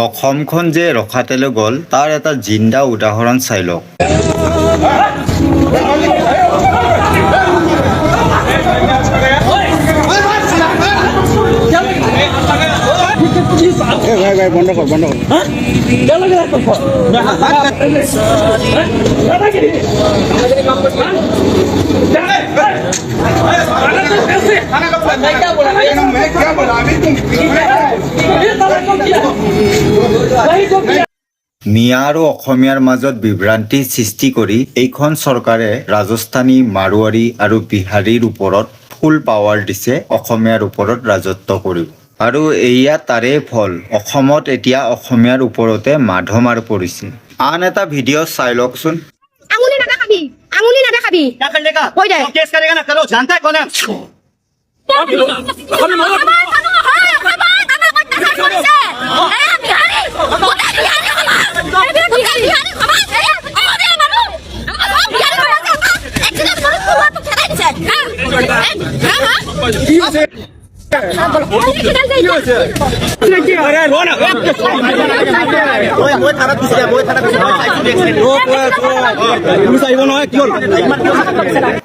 অসমখন যে ৰখাতেলৈ গ'ল তাৰ এটা জিন্দা উদাহৰণ চাই লওক। বন্ধ কৰ মিয়া আৰু অসমীয়াৰ মাজত বিভ্ৰান্তি সৃষ্টি কৰি এইখন চৰকাৰে ৰাজস্থানী, মাৰোৱাৰী আৰু বিহাৰীৰ ওপৰত ফুল পাৱাৰ দিছে অসমীয়াৰ ওপৰত ৰাজত্ব কৰিব। আৰু এয়া তাৰে ফল। অসমত এতিয়া অসমীয়াৰ ওপৰতে মাধমাৰ পৰিছে। আন এটা ভিডিঅ' চাই লওকচোন। आंगुली ना खाबी, आंगुली ना खाबी। क्या कर लेगा? हो जाए। केस करेगा ना, करो। जानता है कौन है?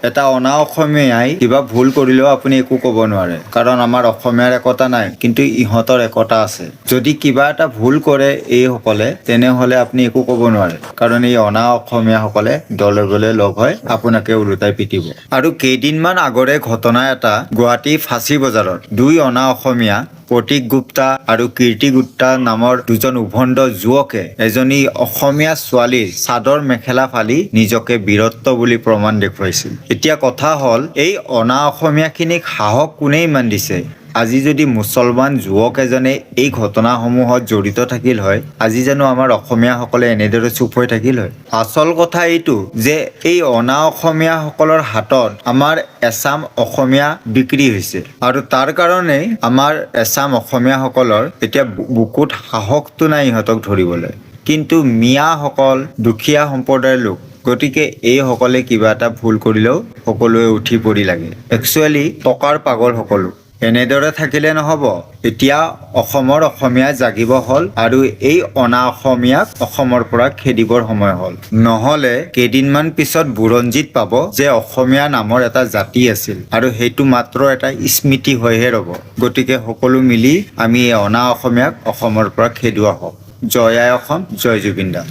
এটা অনা অসমীয়াই কিবা ভুল কৰিলেও আপুনি একো ক'ব নোৱাৰে, কাৰণ আমাৰ অসমীয়াৰ একতা নাই, কিন্তু ইহঁতৰ একতা আছে। যদি কিবা এটা ভুল কৰে এইসকলে, তেনেহ'লে আপুনি একো ক'ব নোৱাৰে, কাৰণ এই অনা অসমীয়াসকলে দলে বলে লগ হৈ আপোনাকে ওলোটাই পিটিব। আৰু কেইদিনমান আগৰে ঘটনা এটা গুৱাহাটী ফাঁচী বজাৰত দুই অনা অসমীয়া প্ৰতীক গুপ্তা আৰু কীৰ্তি গুপ্তা নামৰ দুজন উভণ্ড যুৱকে এজনী অসমীয়া ছোৱালীৰ চাদৰ মেখেলা ফালি নিজকে বীৰত্ব বুলি প্ৰমাণ দেখুৱাইছিল। এতিয়া কথা হ'ল, এই অনা অসমীয়াখিনিক সাহস কোনে ইমান দিছে? আজি যদি মুছলমান যুৱক এজনে এই ঘটনাসমূহত জড়িত থাকিল হয়, আজি জানো আমাৰ অসমীয়াসকলে এনেদৰে চুপ হৈ থাকিল হয়? আচল কথা এইটো যে এই অনা অসমীয়াসকলৰ হাতত আমাৰ এছাম অসমীয়া বিক্ৰী হৈছে, আৰু তাৰ কাৰণেই আমাৰ এছাম অসমীয়াসকলৰ এতিয়া বুকুত সাহসটো নাই ইহঁতক ধৰিবলৈ। কিন্তু মিয়াসকল দুখীয়া সম্প্ৰদায়ৰ লোক, গতিকে এইসকলে কিবা এটা ভুল কৰিলেও সকলোৱে উঠি পৰি লাগে। একচুৱেলি টকাৰ পাগল সকলো। এনেদৰে থাকিলে নহ'ব। এতিয়া অসমৰ অসমীয়া জাগিব হ'ল, আৰু এই অনা অসমীয়াক অসমৰ পৰা খেদিবৰ সময় হ'ল। নহ'লে কেইদিনমান পিছত বুৰঞ্জীত পাব যে অসমীয়া নামৰ এটা জাতি আছিল, আৰু সেইটো মাত্ৰ এটা স্মৃতি হৈহে ৰ'ব। গতিকে সকলো মিলি আমি এই অনা অসমীয়াক অসমৰ পৰা খেদোৱা হওক। জয় আই অসম, জয় জুবিন দা।